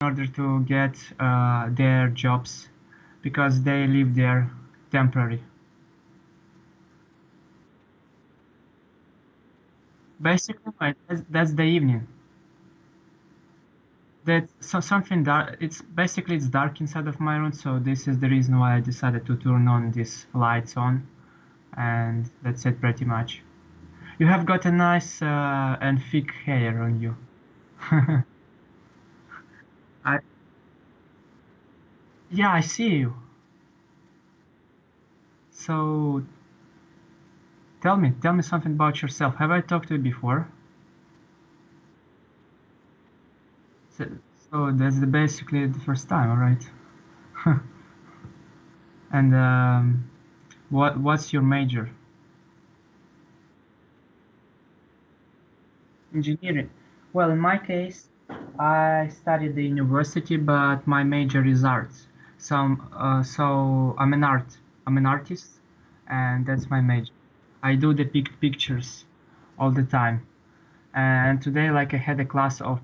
in order to get their jobs because they live there temporary. Basically, that's the evening. That's something dark. It's dark inside of my room, so this is the reason why I decided to turn on these lights on, and that's it pretty much. You have got a nice and thick hair on you. I, yeah, I see you. So tell me something about yourself. Have I talked to you before? So, so that's basically the first time, all right? And what's your major? Engineering. Well, in my case, I studied the university, but my major is arts. So I'm an artist, and that's my major. I do depict pictures all the time. And today, like I had a class of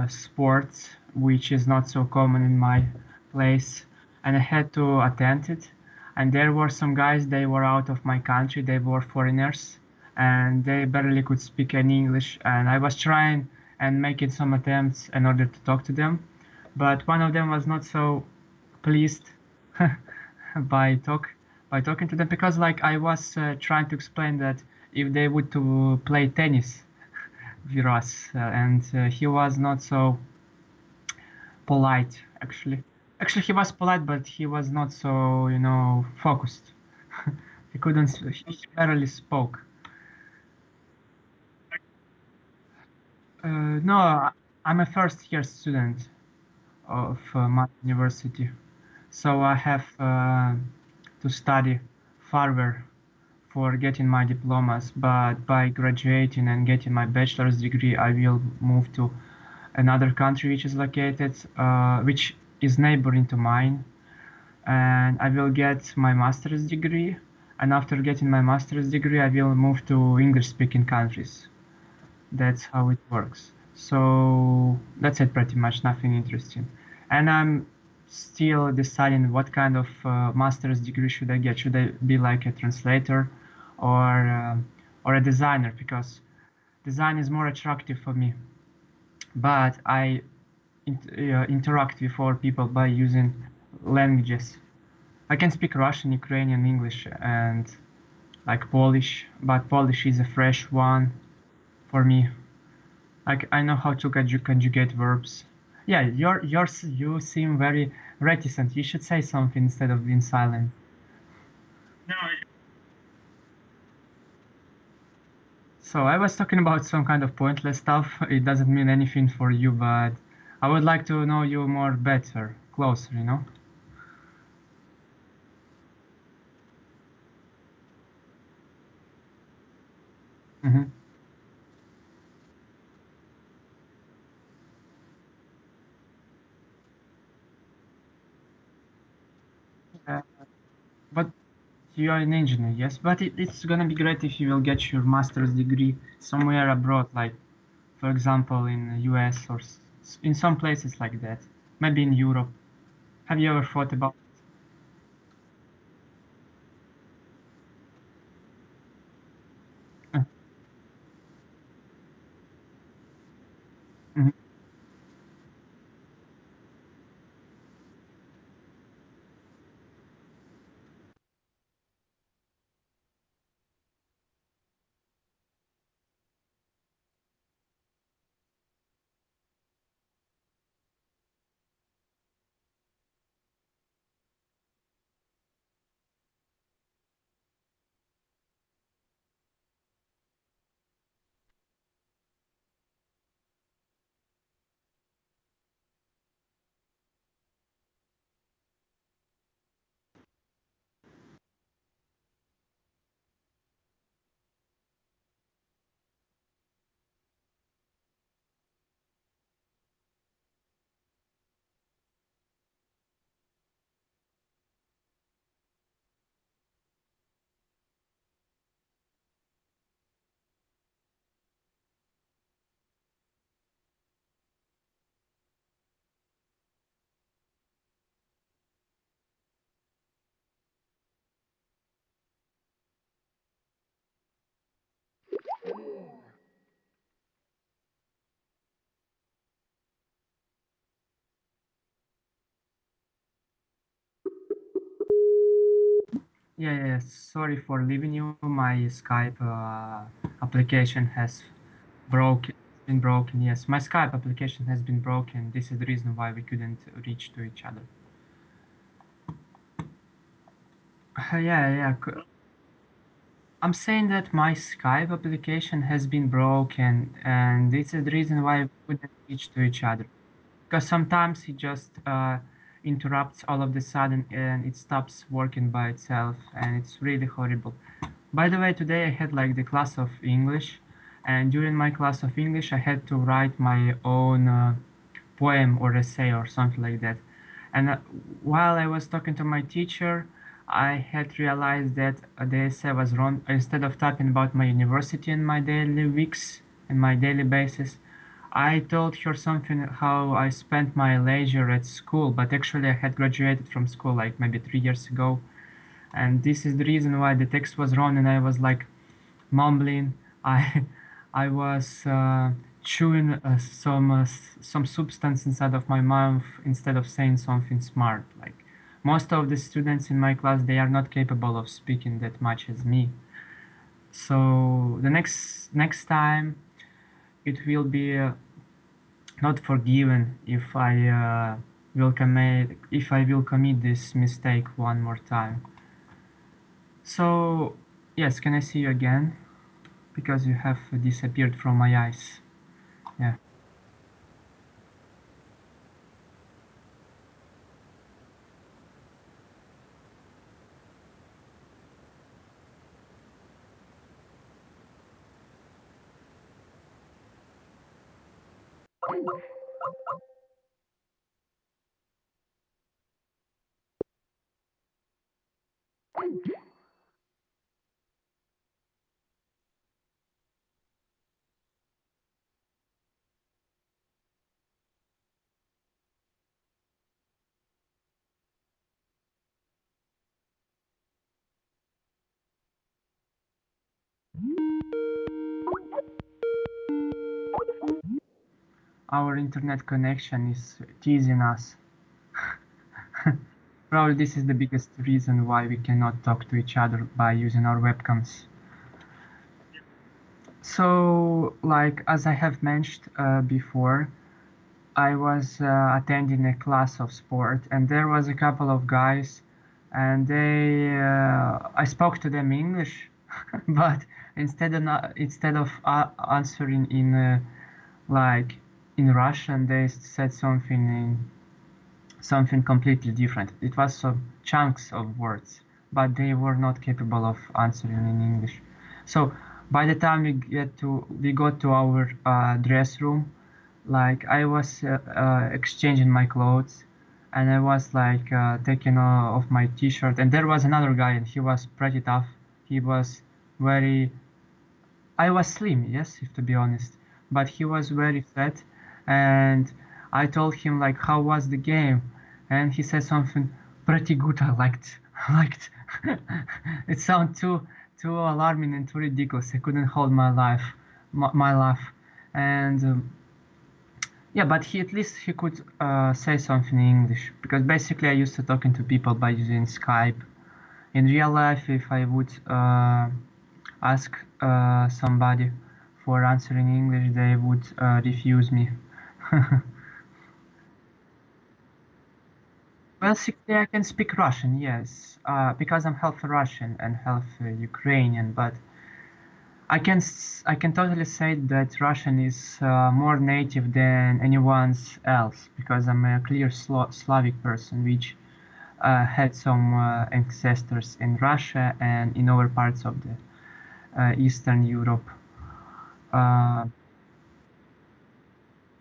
sports, which is not so common in my place, and I had to attend it. And there were some guys, they were out of my country, they were foreigners, and they barely could speak any English. And I was trying and making some attempts in order to talk to them, but one of them was not so pleased by talk by talking to them because like I was trying to explain that if they would to play tennis with us, and he was not so polite actually. Actually, he was polite, but he was not so, focused. He couldn't. He barely spoke. No, I'm a first year student of my university, so I have to study further for getting my diplomas. But by graduating and getting my bachelor's degree, I will move to another country which is neighboring to mine, and I will get my master's degree. And after getting my master's degree, I will move to English-speaking countries. That's how it works. So that's it, pretty much nothing interesting. And I'm still deciding what kind of master's degree should I get. Should I be like a translator or a designer? Because design is more attractive for me. But I interact with other people by using languages. I can speak Russian, Ukrainian, English, and like Polish, but Polish is a fresh one for me. Like I know how to conjugate verbs. Yeah, you seem very reticent. You should say something instead of being silent. So I was talking about some kind of pointless stuff. It doesn't mean anything for you, but I would like to know you more better, closer, you know? Hmm. Uh, but you are an engineer, yes? But it's gonna be great if you will get your master's degree somewhere abroad, like for example in the US or in some places like that. Maybe in Europe. Have you ever thought about? Uh, mhm. Yeah, yeah, yeah. Sorry for leaving you. My Skype application has broken. Been broken. Yes, my Skype application has been broken. This is the reason why we couldn't reach to each other. Yeah, yeah. I'm saying that my Skype application has been broken, and this is the reason why we couldn't reach to each other. Because sometimes it just interrupts all of the sudden and it stops working by itself, and it's really horrible. By the way, today I had like the class of English, and during my class of English I had to write my own poem or essay or something like that. And while I was talking to my teacher, I had realized that the essay was wrong. Instead of talking about my university and my daily weeks and my daily basis, I told her something how I spent my leisure at school, but actually I had graduated from school like maybe 3 years ago, and this is the reason why the text was wrong, and I was like mumbling. I I was chewing some substance inside of my mouth instead of saying something smart. Like most of the students in my class, they are not capable of speaking that much as me. So the next time it will be not forgiven if I will commit this mistake one more time. So yes, can I see you again? Because you have disappeared from my eyes. Yeah. Our internet connection is teasing us. Probably this is the biggest reason why we cannot talk to each other by using our webcams. So, like as I have mentioned before, I was attending a class of sport, and there was a couple of guys, and I spoke to them English, but instead of answering in like in Russian, they said something completely different. It was some chunks of words, but they were not capable of answering in English. So by the time we got to our dress room, like I was exchanging my clothes, and I was like taking off my t-shirt, and there was another guy, and he was pretty tough. He was very I was slim, yes, if to be honest, but he was very fat, and I told him like how was the game, and he said something pretty good. I liked, liked. It sounded too alarming and too ridiculous. I couldn't hold my laugh, and yeah, but he at least he could say something in English, because basically I used to talking to people by using Skype. In real life, if I would ask somebody for answering English, they would refuse me. Basically, I can speak Russian, yes, because I'm half Russian and half Ukrainian. But I can totally say that Russian is more native than anyone's else, because I'm a clear Slavic person, which had some ancestors in Russia and in other parts of the Eastern Europe. Uh,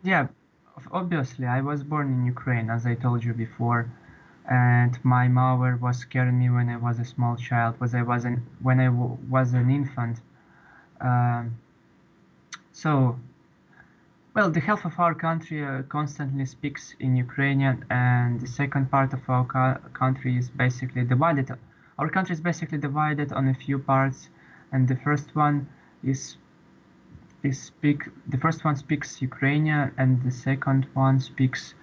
yeah, obviously, I was born in Ukraine, as I told you before, and my mother was carrying me when I was a small child, when was an infant. Um, so, well, the half of our country constantly speaks in Ukrainian, and the second part of our country is basically divided. Our country is basically divided on a few parts, and is the first one speaks Ukrainian, and the second one speaks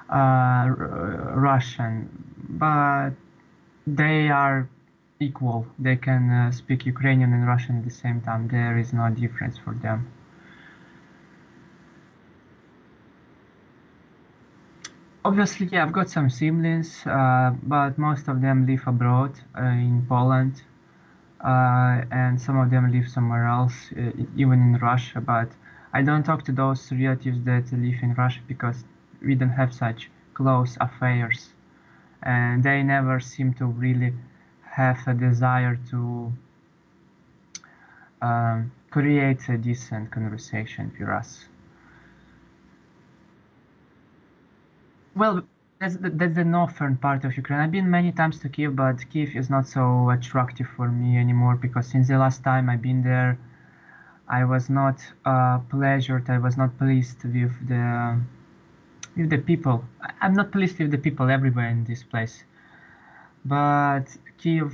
Russian, but they are equal. They can speak Ukrainian and Russian at the same time. There is no difference for them. Obviously, yeah, I've got some siblings, but most of them live abroad in Poland, and some of them live somewhere else, even in Russia. But I don't talk to those relatives that live in Russia because we don't have such close affairs, and they never seem to really have a desire to create a decent conversation with us. Well, that's the northern part of Ukraine. I've been many times to Kiev, but Kiev is not so attractive for me anymore because since the last time I've been there, I was not pleasured. I was not pleased with the people. I'm not pleased with the people everywhere in this place. But Kiev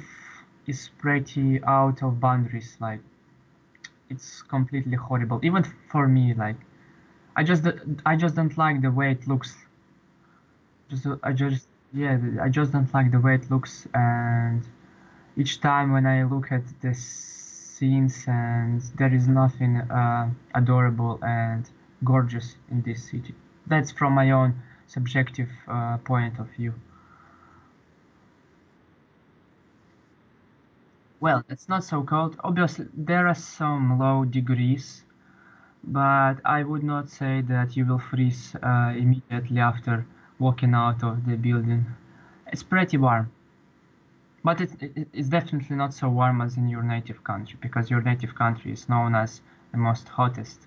is pretty out of boundaries. Like it's completely horrible, even for me. Like I just I just don't like the way it looks. I just yeah, I just don't like the way it looks, and each time when I look at the scenes, and there is nothing adorable and gorgeous in this city. That's from my own subjective point of view. Well, it's not so cold. Obviously, there are some low degrees, but I would not say that you will freeze immediately after walking out of the building. It's pretty warm. But it's definitely not so warm as in your native country, because your native country is known as the most hottest.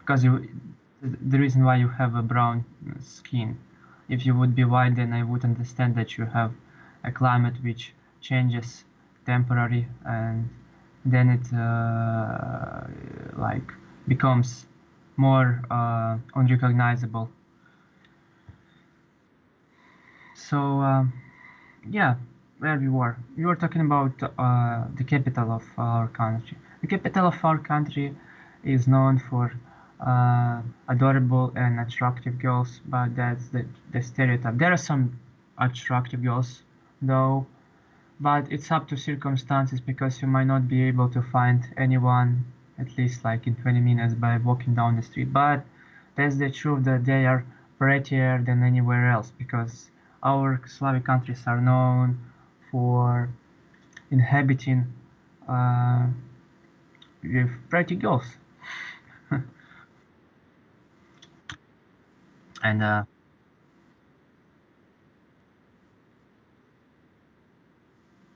Because the reason why you have a brown skin. If you would be white, then I would understand that you have a climate which changes temporary, and then it like becomes more unrecognizable. So yeah, where we were. We were talking about the capital of our country. The capital of our country is known for adorable and attractive girls, but that's the stereotype. There are some attractive girls, though, but it's up to circumstances because you might not be able to find anyone at least like in 20 minutes by walking down the street. But that's the truth that they are prettier than anywhere else because our Slavic countries are known for inhabiting uh, with pretty girls. And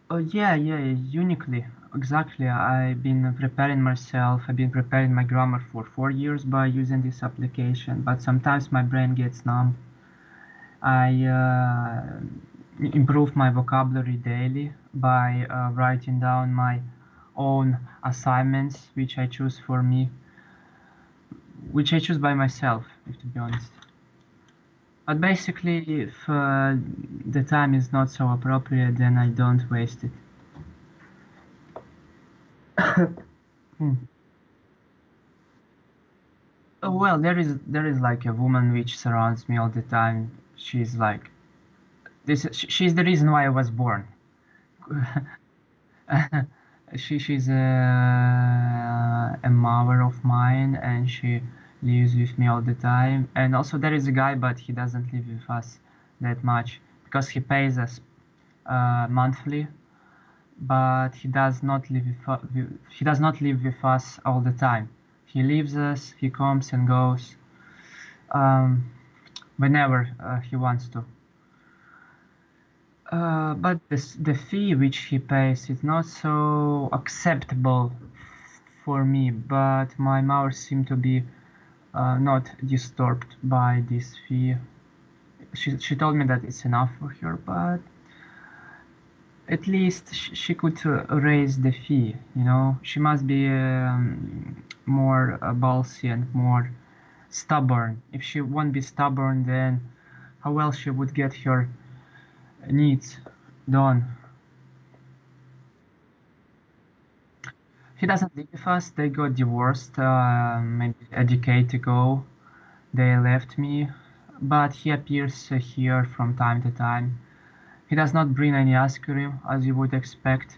oh yeah, yeah, uniquely, exactly. I've been preparing myself. I've been preparing my grammar for 4 years by using this application. But sometimes my brain gets numb. I improve my vocabulary daily by writing down my own assignments, which I choose for me, which I choose by myself, if to be honest. But basically, if the time is not so appropriate, then I don't waste it. Hmm. Well, there is like a woman which surrounds me all the time. She's like this. She's the reason why I was born. She's a mother of mine, and she lives with me all the time. And also there is a guy, but he doesn't live with us that much because he pays us monthly, but he does not live with us all the time. He leaves us. He comes and goes um, whenever he wants to. But the fee which he pays is not so acceptable for me, but my mother seemed to be not disturbed by this fee. She told me that it's enough for her, but at least she could raise the fee, you know. She must be more ballsy and more stubborn. If she won't be stubborn, then how well she would get her needs done. He doesn't live with us. They got divorced maybe a decade ago. They left me, but he appears here from time to time. He does not bring any ice cream as you would expect,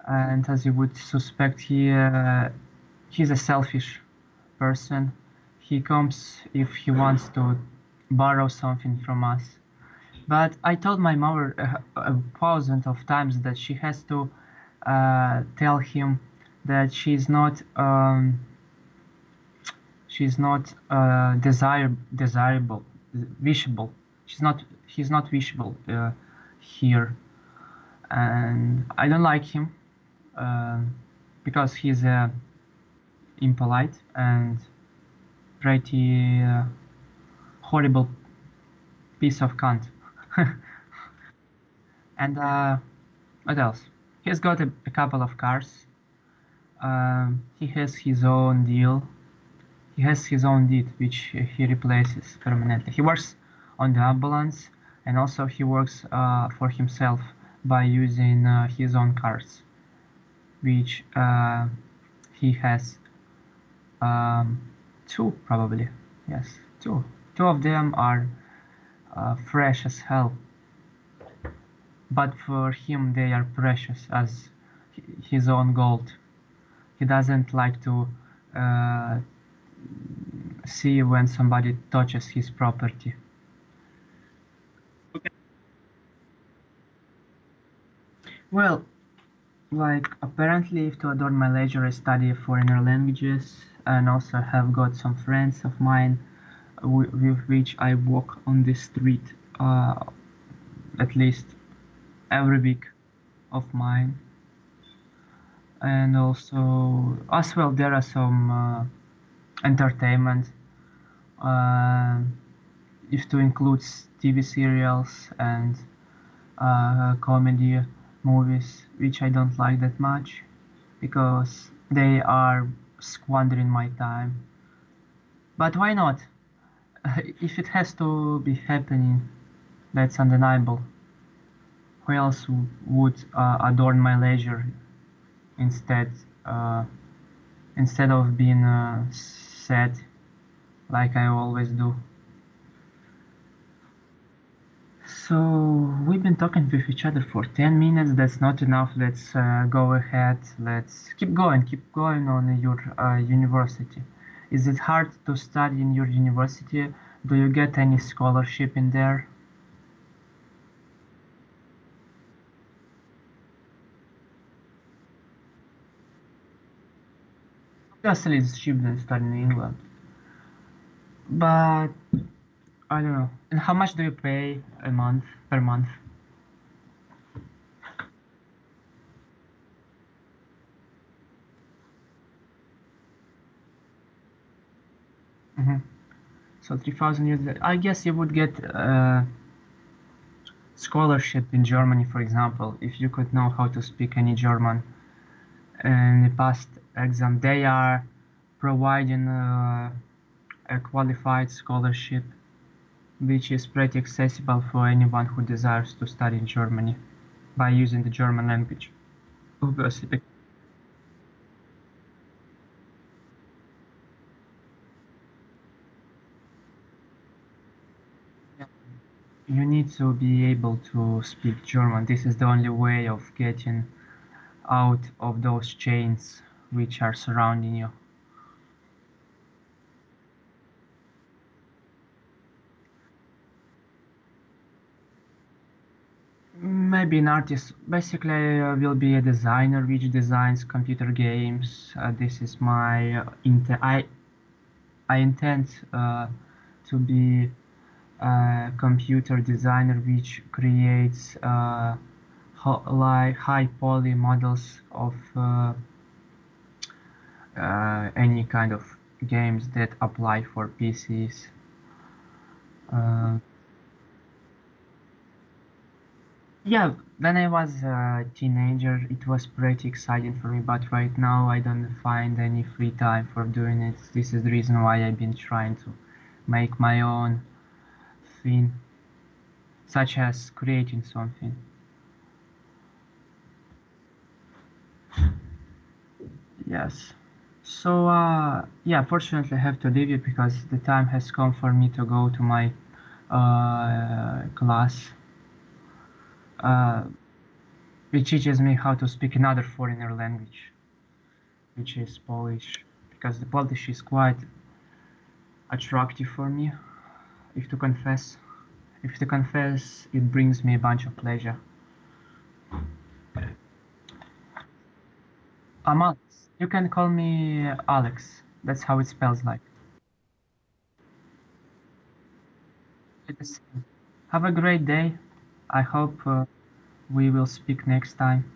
and as you would suspect, he's a selfish person. He comes if he wants to borrow something from us. But I told my mother a thousand of times that she has to tell him that she's not desirable, wishable. He's not wishable here, and I don't like him because he's impolite and pretty horrible piece of cunt. And what else? He's got a couple of cars. He has his own deal. He has his own deed, which he replaces permanently. He works on the ambulance, and also he works for himself by using his own cars, which he has two probably. Yes, two. Two of them are fresh as hell, but for him they are precious as his own gold. He doesn't like to see when somebody touches his property. Well, like apparently to adorn my leisure I study foreign languages and also have got some friends of mine with which I walk on the street at least every week of mine. And also as well there are some entertainment if to include TV serials and comedy movies, which I don't like that much because they are squandering my time. But why not? If it has to be happening, that's undeniable. Who else would adorn my leisure instead uh, instead of being sad like I always do? So we've been talking with each other for 10 minutes. That's not enough. Let's go ahead. Let's keep going on your university. Is it hard to study in your university? Do you get any scholarship in there? Obviously, it's cheaper than studying in England. But I don't know. And how much do you pay a month per month? Hmm. So 3,000 euros. I guess you would get scholarship in Germany, for example, if you could know how to speak any German and past exam. They are providing a qualified scholarship, which is pretty accessible for anyone who desires to study in Germany by using the German language. Obviously, you need to be able to speak German. This is the only way of getting out of those chains which are surrounding you. Maybe an artist. Basically, I will be a designer which designs computer games. This is my I intend to be a computer designer which creates like high poly models of any kind of games that apply for PCs. Uh, yeah, when I was a teenager, it was pretty exciting for me, but right now I don't find any free time for doing it. This is the reason why I've been trying to make my own thing, such as creating something. Yes. So, yeah, fortunately I have to leave you because the time has come for me to go to my class. uh, which teaches me how to speak another foreigner language, which is Polish, because the Polish is quite attractive for me, if to confess. If to confess, it brings me a bunch of pleasure. I'm Alex. You can call me Alex. That's how it spells like. It is. Have a great day. I hope we will speak next time.